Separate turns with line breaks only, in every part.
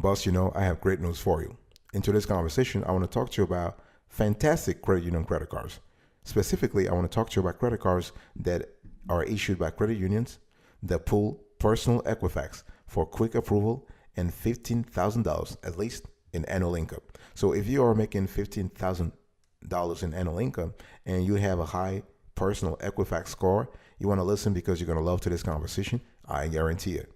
Boss, I have great news for you. In today's conversation, I want to talk to you about fantastic credit union credit cards. Specifically, I want to talk to you about credit cards that are issued by credit unions that pull personal Equifax for quick approval and $15,000 at least in annual income. So if you are making $15,000 in annual income and you have a high personal Equifax score, you want to listen because you're going to love today's conversation. I guarantee it.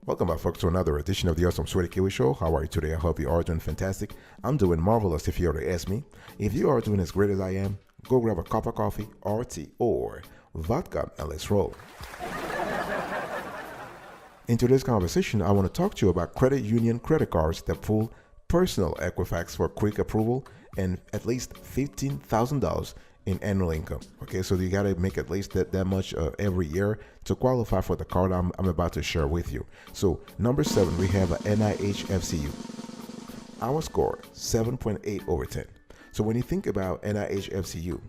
Welcome back, folks, to another edition of the Awesome Sweaty Kiwi Show. How are you today? I hope you are doing fantastic. I'm doing marvelous if you were to ask me. If you are doing as great as I am, go grab a cup of coffee or tea or vodka and let's roll. In today's conversation, I want to talk to you about credit union credit cards that pull personal Equifax for quick approval and at least $15,000 in annual income. Okay, so you got to make at least that much every year to qualify for the card I'm about to share with you. So number 7, we have a NIHFCU. Our score 7.8 over 10. So when you think about NIHFCU,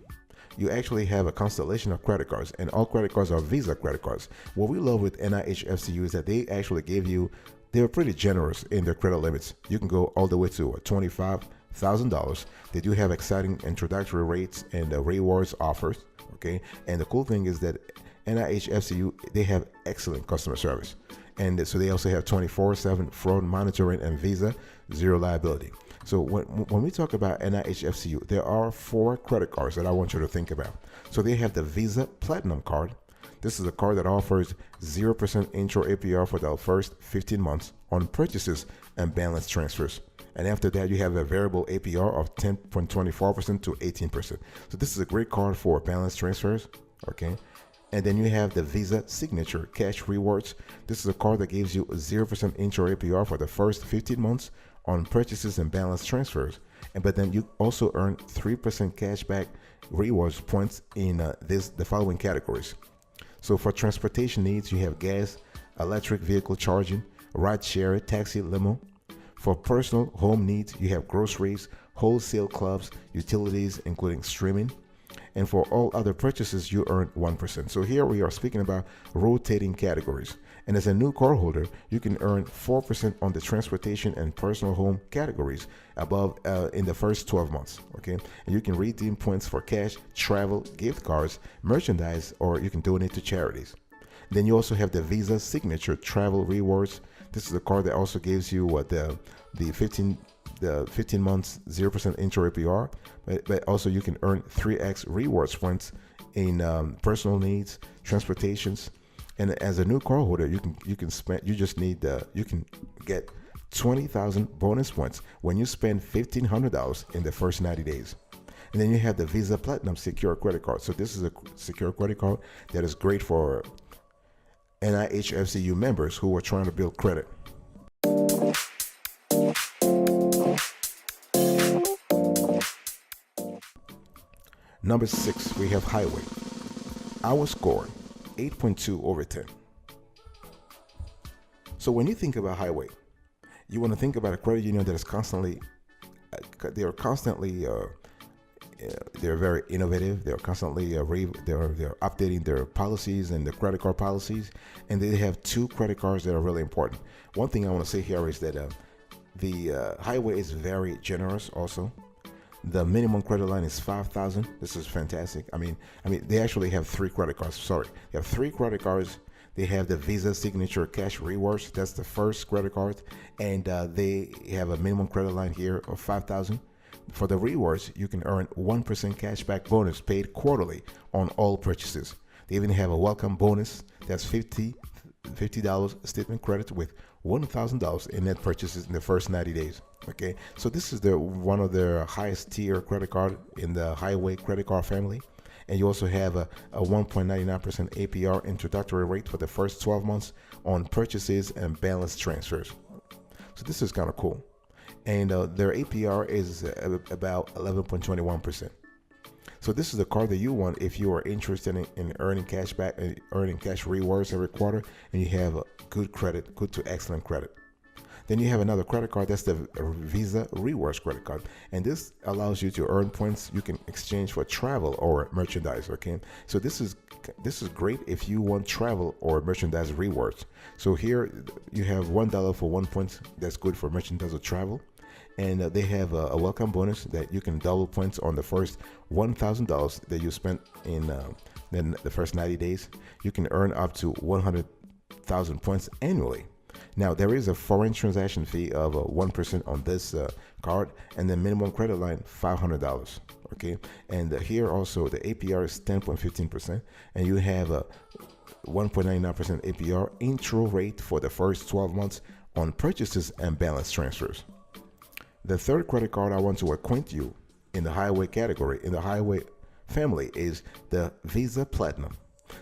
you actually have a constellation of credit cards, and all credit cards are Visa credit cards. What we love with NIHFCU is that they actually give you, they're pretty generous in their credit limits. You can go all the way to $25,000. They do have exciting introductory rates and rewards offers. Okay, and the cool thing is that NIHFCU, they have excellent customer service, and so they also have 24/7 fraud monitoring and Visa zero liability. So when we talk about NIHFCU, there are 4 credit cards that I want you to think about. So they have the Visa Platinum card. This is a card that offers 0% intro APR for the first 15 months on purchases and balance transfers. And after that, you have a variable APR of 10.24% to 18%. So this is a great card for balance transfers, okay? And then you have the Visa Signature Cash Rewards. This is a card that gives you a 0% intro APR for the first 15 months on purchases and balance transfers. But then you also earn 3% cashback rewards points in the following categories. So for transportation needs, you have gas, electric vehicle charging, ride share, taxi, limo. For personal home needs, you have groceries, wholesale clubs, utilities, including streaming. And for all other purchases, you earn 1%. So here we are speaking about rotating categories. And as a new cardholder, you can earn 4% on the transportation and personal home categories above in the first 12 months. Okay, and you can redeem points for cash, travel, gift cards, merchandise, or you can donate to charities. Then you also have the Visa Signature Travel Rewards. This is a card that also gives you the 15 months 0% intro APR, but also you can earn 3x rewards points in personal needs, transportations, and as a new cardholder, you can get 20,000 bonus points when you spend $1,500 in the first 90 days. And then you have the Visa Platinum Secure Credit Card. So this is a secure credit card that is great for NIHFCU members who are trying to build credit. Number 6, we have Highway. Our score 8.2 over 10. So when you think about Highway, you want to think about a credit union that is they're very innovative. They're constantly they're updating their policies and the credit card policies, and they have 2 credit cards that are really important. One thing I want to say here is that the Highway is very generous also. The minimum credit line is $5,000. This is fantastic. I mean, they actually have 3 credit cards. Sorry, they have 3 credit cards. They have the Visa Signature Cash Rewards. That's the first credit card, and they have a minimum credit line here of $5,000. For the rewards, you can earn 1% cashback bonus paid quarterly on all purchases. They even have a welcome bonus that's $50 statement credit with $1,000 in net purchases in the first 90 days. Okay, so this is one of their highest tier credit card in the Highway credit card family. And you also have a 1.99% APR introductory rate for the first 12 months on purchases and balance transfers. So this is kind of cool. And their APR is about 11.21%. So this is the card that you want if you are interested in earning cash back, earning cash rewards every quarter, and you have a good credit, good to excellent credit. Then you have another credit card, that's the Visa Rewards credit card. And this allows you to earn points you can exchange for travel or merchandise, okay? So this is great if you want travel or merchandise rewards. So here you have $1 for 1 point, that's good for merchandise or travel. And they have a welcome bonus that you can double points on the first $1,000 that you spent in then the first 90 days. You can earn up to 100,000 points annually. Now, there is a foreign transaction fee of 1% on this card, and the minimum credit line $500. Okay, and here also the APR is 10.15%, and you have a 1.99% APR intro rate for the first 12 months on purchases and balance transfers. The third credit card I want to acquaint you in the highway category, in the highway family, is the Visa Platinum.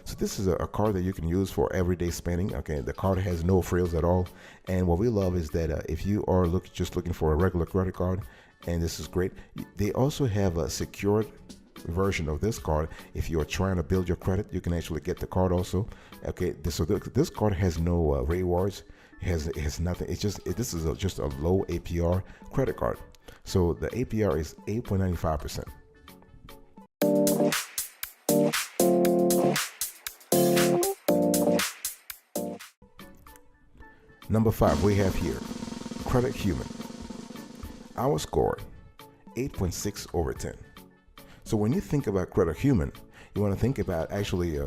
So this is a card that you can use for everyday spending. Okay, the card has no frills at all, and what we love is that if you are just looking for a regular credit card, and this is great, they also have a secured version of this card. If you are trying to build your credit, you can actually get the card also. Okay, so this card has no rewards. It has nothing. This is just a low APR credit card. So the APR is 8.95%. Number 5, we have here Credit Human. Our score 8.6 over 10. So when you think about Credit Human, you want to think about actually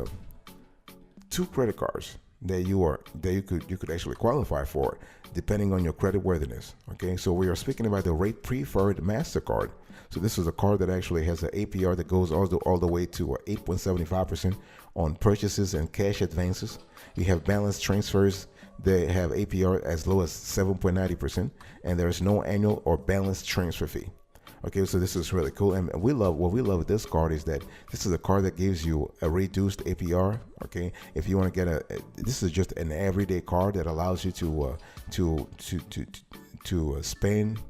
2 credit cards that you could actually qualify for depending on your credit worthiness. Okay, so we are speaking about the rate preferred MasterCard. So this is a card that actually has an APR that goes all the way to 8.75% on purchases and cash advances. You have balance transfers. They have APR as low as 7.90%, and there is no annual or balance transfer fee. Okay, so this is really cool, and what we love with this card is that this is a card that gives you a reduced APR. Okay, if you want to get this is just an everyday card that allows you to spend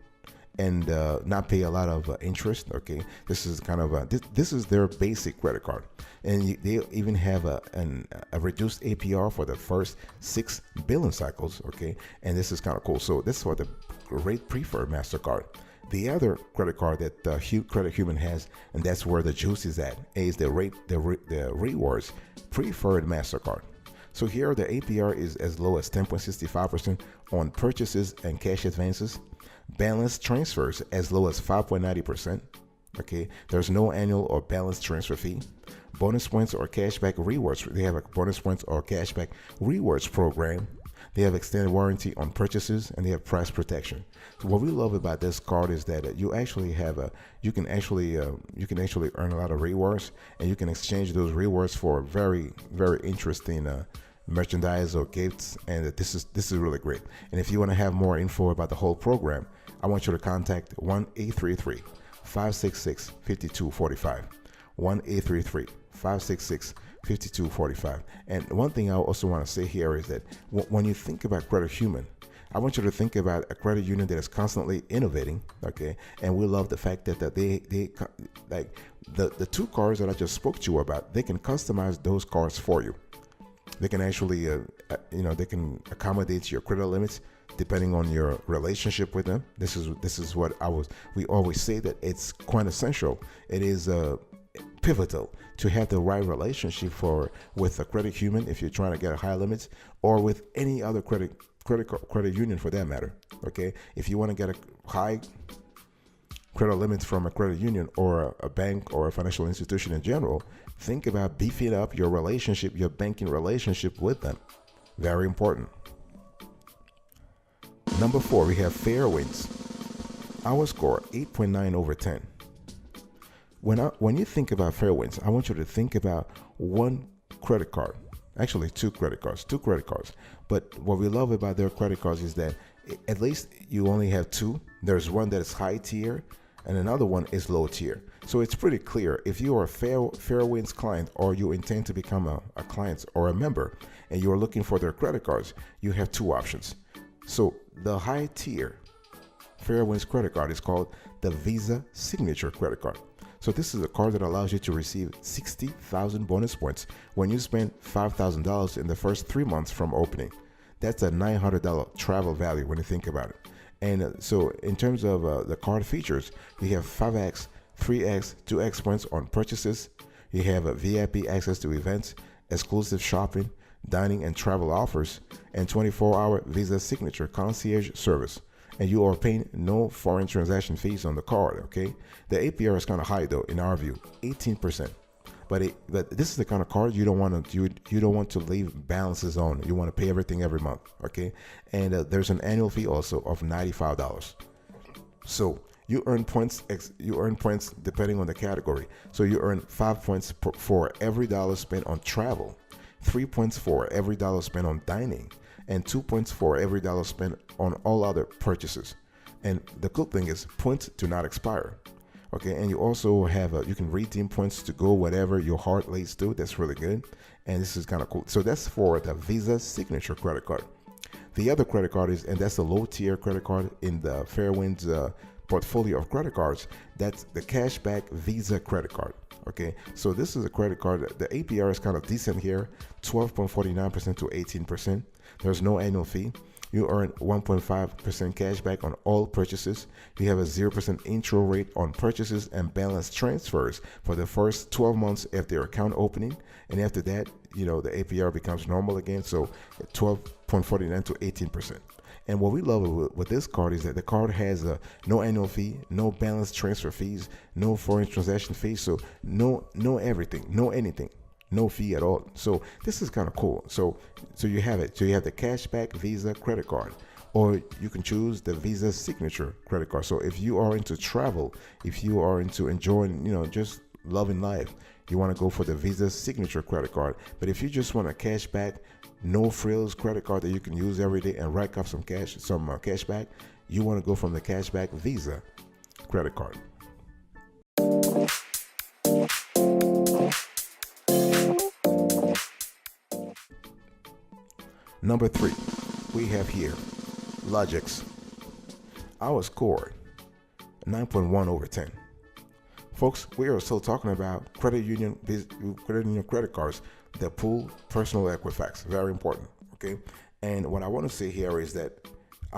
and not pay a lot of interest. Okay, this is kind of this is their basic credit card, and they even have a reduced APR for the first 6 billing cycles. Okay, and this is kind of cool. So this is what the rate preferred MasterCard. The other credit card that Credit Human has, and that's where the juice is at, is the rewards preferred MasterCard. So here the APR is as low as 10.65% on purchases and cash advances. Balance transfers as low as 5.90%. Okay, there's no annual or balance transfer fee. Bonus points or cashback rewards. They have a bonus points or cashback rewards program. They have extended warranty on purchases, and they have price protection. So what we love about this card is that you actually have you can actually earn a lot of rewards, and you can exchange those rewards for very, very interesting merchandise or gifts, and this is really great. And if you want to have more info about the whole program, I want you to contact 1-833-566-5245. 1-833-566-5245. And one thing I also want to say here is that when you think about Credit Human, I want you to think about a credit union that is constantly innovating. Okay, and we love the fact that they like the 2 cards that I just spoke to you about. They can customize those cards for you. They can actually they can accommodate your credit limits depending on your relationship with them. This is what we always say, that it's quite essential. It is pivotal to have the right relationship with a Credit Human if you're trying to get high limits, or with any other credit union for that matter. Okay, if you want to get a high credit limits from a credit union or a bank or a financial institution in general, think about beefing up your relationship, your banking relationship with them. Very important. Number 4, we have Fairwinds. Our score 8.9 over 10. When you think about Fairwinds, I want you to think about one credit card. Actually, two credit cards. But what we love about their credit cards is that at least you only have 2. There's one that is high tier, and another one is low tier. So it's pretty clear. If you are a Fairwinds client, or you intend to become a client or a member, and you are looking for their credit cards, you have 2 options. So the high tier Fairwinds credit card is called the Visa Signature Credit Card. So this is a card that allows you to receive 60,000 bonus points when you spend $5,000 in the first 3 months from opening. That's a $900 travel value when you think about it. And so in terms of the card features, you have 5x, 3x, 2x points on purchases. You have a VIP access to events, exclusive shopping, dining and travel offers, and 24-hour Visa Signature concierge service. And you are paying no foreign transaction fees on the card, okay? The APR is kind of high though, in our view, 18%. But this is the kind of card you don't want to leave balances on. You want to pay everything every month, okay? And there's an annual fee also of $95. So you earn points. You earn points depending on the category. So you earn 5 points for every dollar spent on travel, 3 points for every dollar spent on dining, and 2 points for every dollar spent on all other purchases. And the cool thing is points do not expire. Okay, and you also have you can redeem points to go whatever your heart leads to. That's really good, and this is kind of cool. So that's for the Visa Signature credit card. The other credit card is, and that's the low tier credit card in the Fairwinds portfolio of credit cards. That's the Cashback Visa credit card. Okay, so this is a credit card. The APR is kind of decent here, 12.49% to 18%. There's no annual fee. You earn 1.5% cash back on all purchases. You have a 0% intro rate on purchases and balance transfers for the first 12 months after your account opening. And after that, the APR becomes normal again. So 12.49 to 18%. And what we love with this card is that the card has no annual fee, no balance transfer fees, no foreign transaction fees. So no everything, no anything. No fee at all. So this is kind of cool. So you have it. So you have the Cashback Visa credit card, or you can choose the Visa Signature credit card. So if you are into travel, if you are into enjoying, just loving life, you want to go for the Visa Signature credit card. But if you just want a cashback, no frills credit card that you can use every day and rack up some cash back, you want to go from the Cashback Visa credit card. Number 3, we have here Logix. Our score, 9.1 over 10. Folks, we are still talking about credit union credit cards that pull personal Equifax. Very important, okay? And what I want to say here is that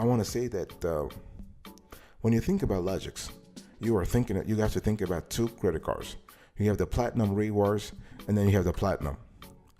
when you think about Logix, you have to think about 2 credit cards. You have the Platinum Rewards, and then you have the Platinum.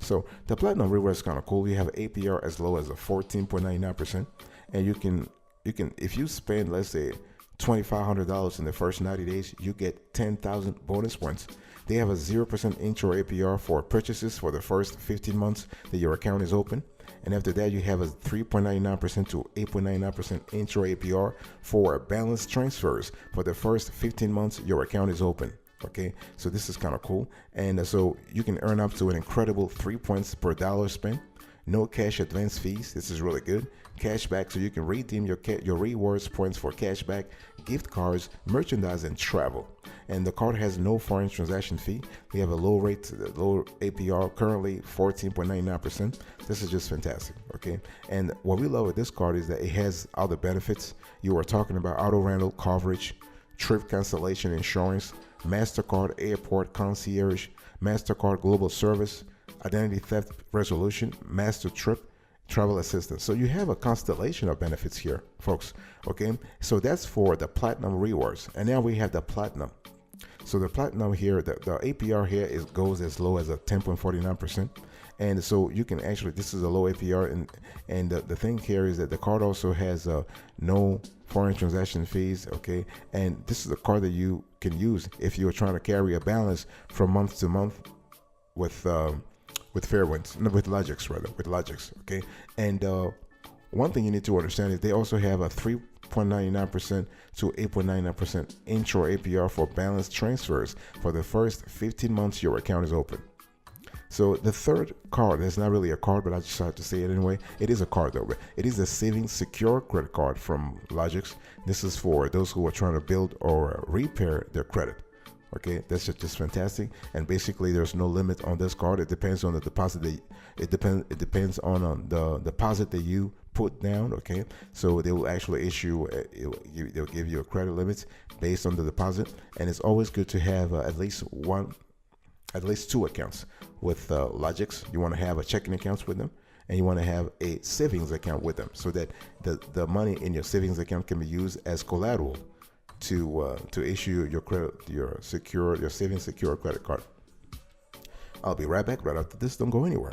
So the Platinum Reward is kind of cool. You have APR as low as a 14.99%, and you can if you spend, let's say, $2,500 in the first 90 days, you get 10,000 bonus points. They have a 0% intro APR for purchases for the first 15 months that your account is open, and after that you have a 3.99% to 8.99% intro APR for balance transfers for the first 15 months your account is open. Okay, so this is kind of cool, and so you can earn up to an incredible 3 points per dollar spent. No cash advance fees. This is really good. Cashback, so you can redeem your rewards points for cashback, gift cards, merchandise, and travel. And the card has no foreign transaction fee. We have a low APR, currently 14.99%. This is just fantastic. Okay, and what we love with this card is that it has other benefits. You are talking about auto rental coverage, trip cancellation insurance, MasterCard Airport Concierge, MasterCard Global Service, Identity Theft Resolution, Master Trip, Travel Assistance. So you have a constellation of benefits here, folks. Okay, so that's for the Platinum Rewards. And now we have the Platinum. So the Platinum here, the APR here goes as low as a 10.49%. And so you can actually, this is a low APR, and the thing here is that the card also has no foreign transaction fees, okay? And this is a card that you can use if you're trying to carry a balance from month to month with Fairwinds, no, with Logix, okay? And one thing you need to understand is they also have a 3.99% to 8.99% intro APR for balance transfers for the first 15 months your account is open. So the third card, it's not really a card, but I just have to say it anyway. It is a card though, but it is a savings secure credit card from Logix. This is for those who are trying to build or repair their credit. Okay, that's just fantastic. And basically, there's no limit on this card. It depends on the deposit. It depends on the deposit that you put down. Okay, so they will actually issue they'll give you a credit limit based on the deposit, and it's always good to have at least two accounts with Logix. You want to have a checking account with them, and you want to have a savings account with them, so that the money in your savings account can be used as collateral to issue your savings secure credit card. I'll be right back right after this. Don't go anywhere.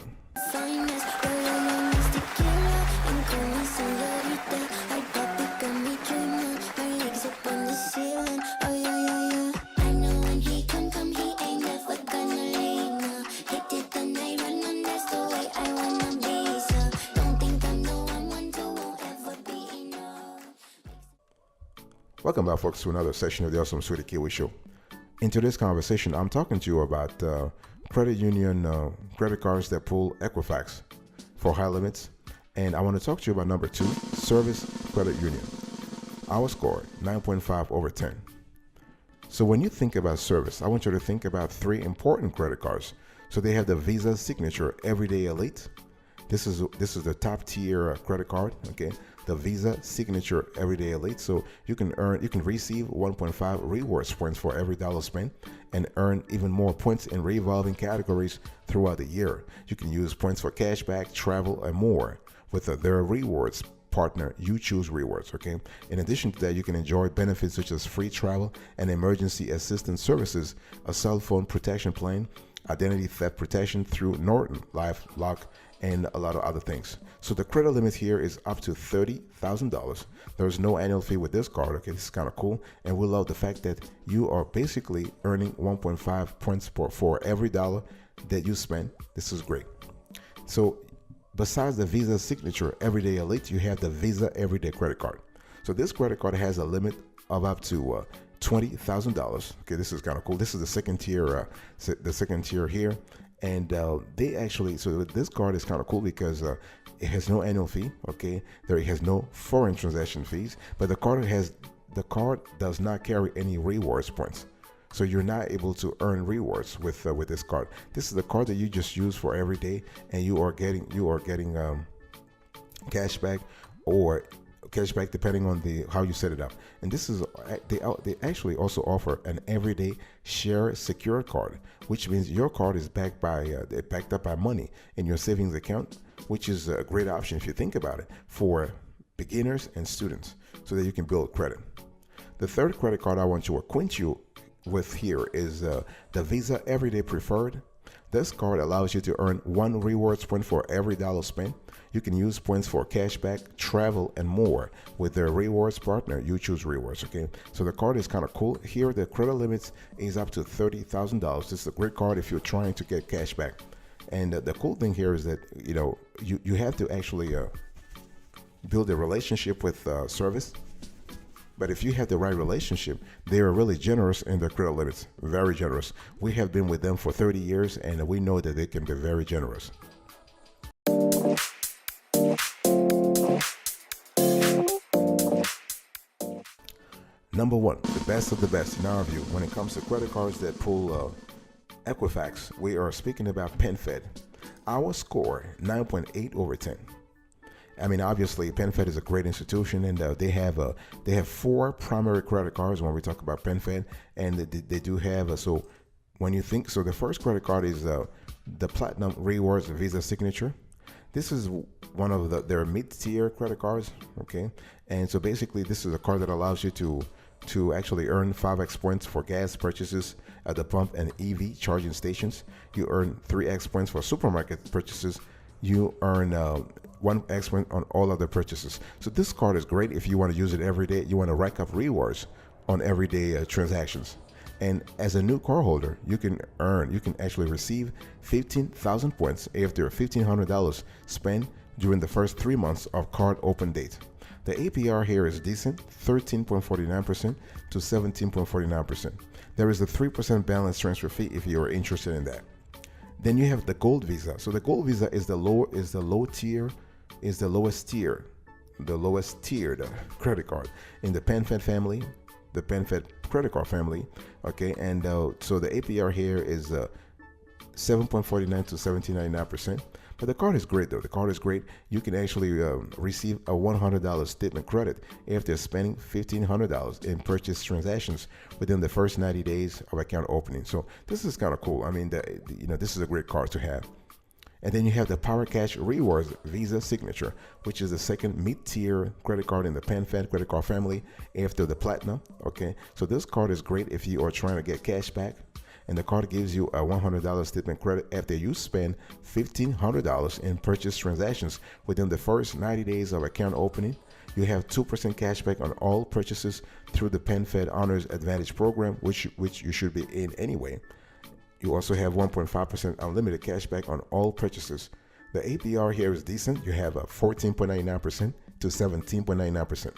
Welcome back, folks, to another session of the Awesome Sweetie Kiwi Show. In today's conversation, I'm talking to you about credit union credit cards that pull Equifax for high limits. And I want to talk to you about number 2, Service Credit Union. Our score, 9.5 over 10. So when you think about service, I want you to think about 3 important credit cards. So they have the Visa Signature Everyday Elite. This is the top tier credit card, okay? The Visa Signature Everyday Elite. So you can receive 1.5 rewards points for every dollar spent, and earn even more points in revolving categories throughout the year. You can use points for cashback, travel, and more with their rewards partner, You Choose Rewards, okay? In addition to that, you can enjoy benefits such as free travel and emergency assistance services, a cell phone protection plan, identity theft protection through Norton LifeLock, and a lot of other things. So the credit limit here is up to $30,000. There's no annual fee with this card. Okay, this is kind of cool, and we love the fact that you are basically earning 1.5 points for every dollar that you spend. This is great. So besides the Visa Signature Everyday Elite, you have the Visa Everyday Credit Card. So this credit card has a limit of up to $20,000. Okay, this is kind of cool. This is the second tier here. And they actually, so this card is kind of cool because it has no annual fee. Okay, it has no foreign transaction fees, but the card does not carry any rewards points, so you're not able to earn rewards with this card. This is the card that you just use for every day, and you are getting cashback or cashback depending on how you set it up. And this is they actually also offer an everyday share secure card, which means your card is backed up by money in your savings account, which is a great option if you think about it for beginners and students, so that you can build credit. The third credit card I want to acquaint you with here is the Visa Everyday Preferred. This card allows you to earn 1 rewards point for every dollar spent. You can use points for cashback, travel, and more with their rewards partner, You Choose Rewards, okay? So the card is kind of cool. Here, the credit limit is up to $30,000. This is a great card if you're trying to get cashback. And the cool thing here is that, you have to actually build a relationship with service. But if you have the right relationship, they are really generous in their credit limits, very generous. We have been with them for 30 years, and we know that they can be very generous. Number 1, the best of the best in our view when it comes to credit cards that pull Equifax. We are speaking about PenFed. Our score, 9.8 over 10. I mean, obviously, PenFed is a great institution, and they have 4 primary credit cards when we talk about PenFed, and they do have so when you think so, the first credit card is the Platinum Rewards Visa Signature. This is one of their mid-tier credit cards, okay? And so basically, this is a card that allows you to actually earn 5x points for gas purchases at the pump and EV charging stations. You earn 3x points for supermarket purchases. You earn 1x point on all other purchases. So this card is great if you want to use it every day. You want to rack up rewards on everyday transactions. And as a new cardholder, you can actually receive 15,000 points after $1,500 spent during the first 3 months of card open date. The APR here is decent, 13.49% to 17.49%. There is a 3% balance transfer fee if you are interested in that. Then you have the Gold Visa. So the Gold Visa is the lowest tiered credit card in the PenFed family, the PenFed credit card family. Okay, and so the APR here is 7.49 to 17.99%. But the card is great though. The card is great. You can actually receive a $100 statement credit after spending $1,500 in purchase transactions within the first 90 days of account opening. So this is kind of cool. I mean, this is a great card to have. And then you have the Power Cash Rewards Visa Signature, which is the second mid-tier credit card in the PenFed credit card family after the Platinum. Okay, so this card is great if you are trying to get cash back. And the card gives you a $100 statement credit after you spend $1,500 in purchase transactions within the first 90 days of account opening. You have 2% cash back on all purchases through the PenFed Honors Advantage program, which you should be in anyway. You also have 1.5% unlimited cash back on all purchases. The APR here is decent. You have a 14.99% to 17.99%.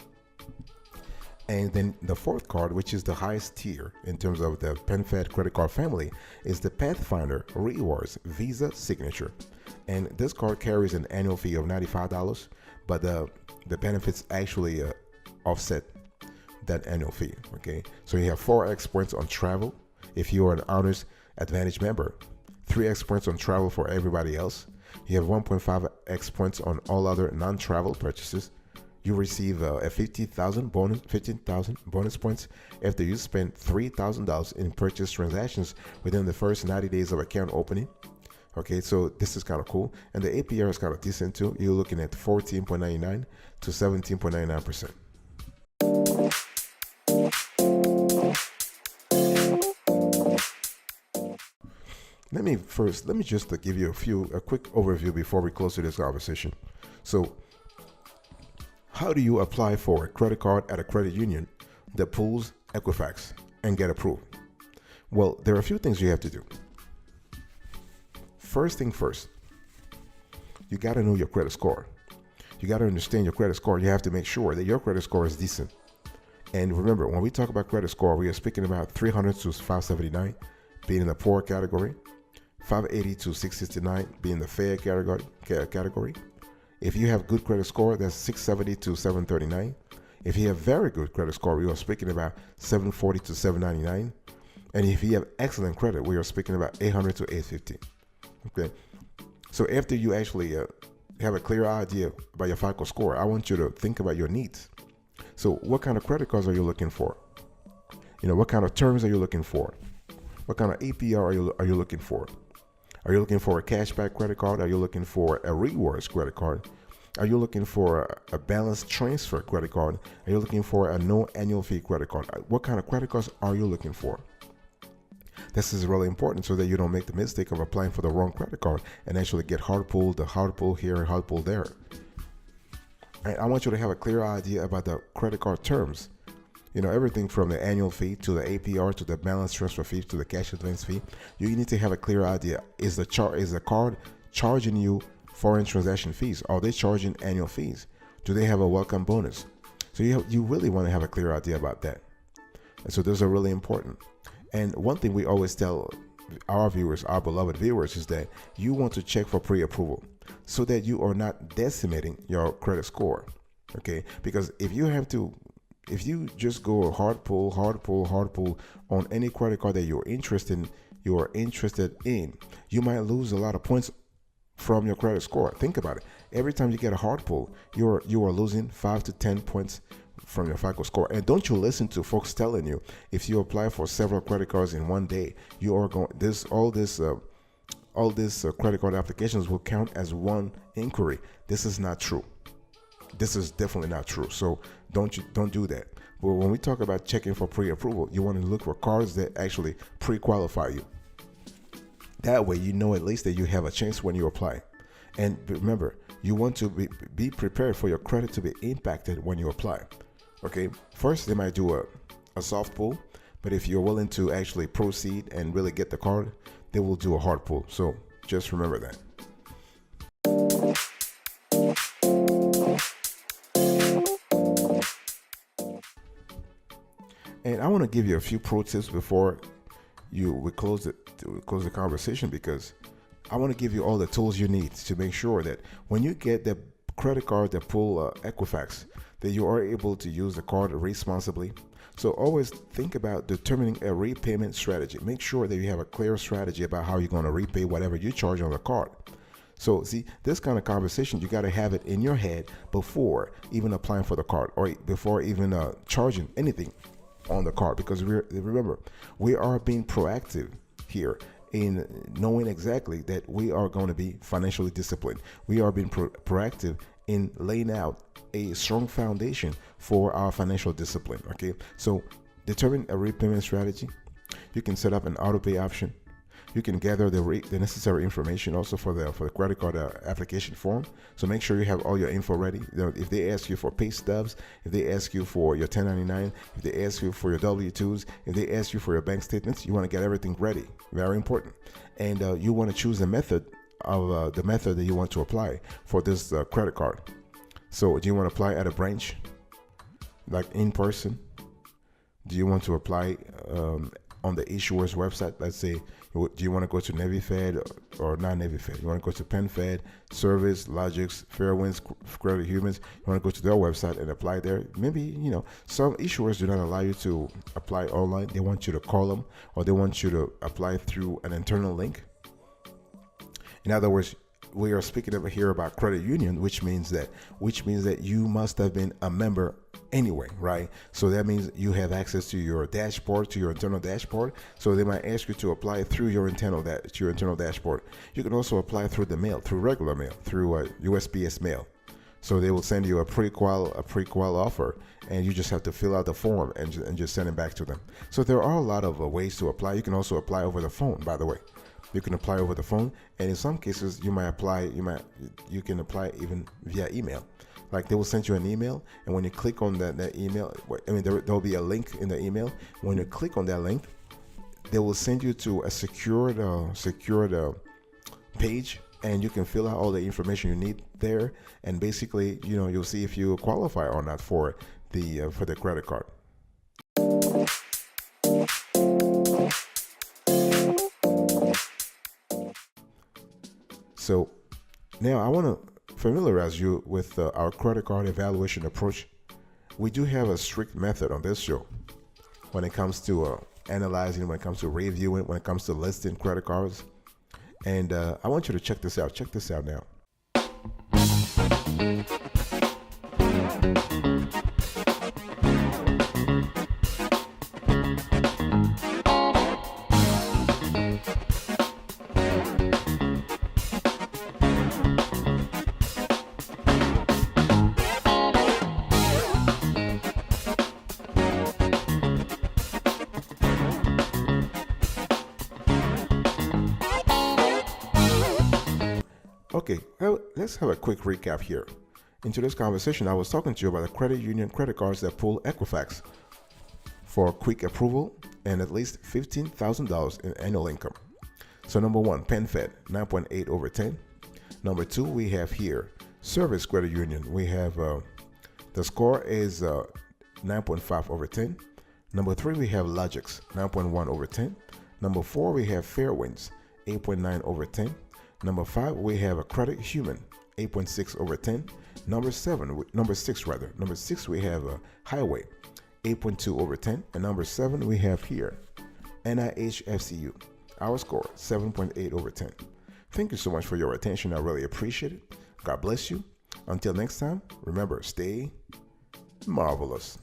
And then the fourth card, which is the highest tier in terms of the PenFed credit card family, is the Pathfinder Rewards Visa Signature. And this card carries an annual fee of $95, but the benefits actually offset that annual fee. Okay, so you have 4x points on travel if you are an Honors Advantage member, 3x points on travel for everybody else. You have 1.5x points on all other non-travel purchases. You receive a 15,000 bonus points after you spend $3,000 in purchase transactions within the first 90 days of account opening. Okay, so this is kind of cool, and the APR is kind of decent too. You're looking at 14.99 to 17.99%. Let me just give you a quick overview before we close to this conversation. So, how do you apply for a credit card at a credit union that pulls Equifax and get approved? Well, there are a few things you have to do. First thing first, you got to know your credit score. You got to understand your credit score. You have to make sure that your credit score is decent. And remember, when we talk about credit score, we are speaking about 300 to 579 being in the poor category, 580 to 669 being the fair category. If you have good credit score, that's 670 to 739. If you have very good credit score, we are speaking about 740 to 799. And if you have excellent credit, we are speaking about 800 to 850. Okay. So after you actually have a clear idea about your FICO score, I want you to think about your needs. So what kind of credit cards are you looking for? What kind of terms are you looking for? What kind of APR are you looking for? Are you looking for a cashback credit card? Are you looking for a rewards credit card? Are you looking for a balance transfer credit card? Are you looking for a no annual fee credit card? What kind of credit cards are you looking for? This is really important so that you don't make the mistake of applying for the wrong credit card and actually get hard pulled here and hard pulled there. And I want you to have a clear idea about the credit card terms. Everything from the annual fee to the APR to the balance transfer fee to the cash advance fee. You need to have a clear idea. Is the card charging you foreign transaction fees? Are they charging annual fees? Do they have a welcome bonus? So you really want to have a clear idea about that. And so those are really important. And one thing we always tell our viewers, our beloved viewers, is that you want to check for pre-approval so that you are not decimating your credit score. Okay, because if you just go hard pull on any credit card that you're interested in, you might lose a lot of points from your credit score. Think about it. Every time you get a hard pull, you are losing 5 to 10 points from your FICO score. And don't you listen to folks telling you if you apply for several credit cards in one day, you are going all this credit card applications will count as one inquiry. This is not true. This is definitely not true. So don't do that. But when we talk about checking for pre-approval, you want to look for cards that actually pre-qualify you. That way, at least that you have a chance when you apply. And remember, you want to be prepared for your credit to be impacted when you apply. Okay. First, they might do a soft pull, but if you're willing to actually proceed and really get the card, they will do a hard pull. So just remember that. And I want to give you a few pro tips before we close the conversation, because I want to give you all the tools you need to make sure that when you get the credit card that pull Equifax, that you are able to use the card responsibly. So always think about determining a repayment strategy. Make sure that you have a clear strategy about how you're going to repay whatever you charge on the card. So see, this kind of conversation, you got to have it in your head before even applying for the card, or before even charging anything on the card, because remember, we are being proactive here in knowing exactly that we are going to be financially disciplined. We are being proactive in laying out a strong foundation for our financial discipline. Okay, so determine a repayment strategy. You can set up an auto pay option. You can gather the necessary information also for the credit card application form. So make sure you have all your info ready. If they ask you for pay stubs, if they ask you for your 1099, if they ask you for your W-2s, if they ask you for your bank statements, you want to get everything ready. Very important. And you want to choose the method that you want to apply for this credit card. So do you want to apply at a branch, like in person? Do you want to apply on the issuer's website? Let's say, do you want to go to Navy Fed or not Navy Fed? You want to go to Penn Fed, Service, Logix, Fairwinds, Credit Humans? You want to go to their website and apply there? Maybe, some issuers do not allow you to apply online. They want you to call them, or they want you to apply through an internal link. In other words, we are speaking over here about credit union, which means that you must have been a member anyway, right? So that means you have access to your dashboard, to your internal dashboard. So they might ask you to apply through your internal dashboard. You can also apply through the mail, through regular mail, through USPS mail. So they will send you a pre-qual offer, and you just have to fill out the form and just send it back to them. So there are a lot of ways to apply. You can also apply over the phone, by the way. You can apply over the phone, and in some cases you can apply even via email. Like they will send you an email, and when you click on that email, there'll be a link in the email. When you click on that link, they will send you to a secured page, and you can fill out all the information you need there, and basically, you'll see if you qualify or not for the credit card. So now I want to familiarize you with our credit card evaluation approach. We do have a strict method on this show when it comes to analyzing, when it comes to reviewing, when it comes to listing credit cards. And I want you to check this out. Check this out now. Okay, well, let's have a quick recap here. In today's conversation, I was talking to you about the credit union credit cards that pull Equifax for quick approval and at least $15,000 in annual income. So number one, PenFed, 9.8 over 10. Number two, we have here Service Credit Union. We have the score is 9.5 over 10. Number three, we have Logix, 9.1 over 10. Number four, we have Fairwinds, 8.9 over 10. Number five, we have a Credit Human, 8.6 over 10. Number six, we have a Highway, 8.2 over 10. And number seven, we have here NIHFCU. Our score, 7.8 over 10. Thank you so much for your attention. I really appreciate it. God bless you. Until next time, remember, stay marvelous.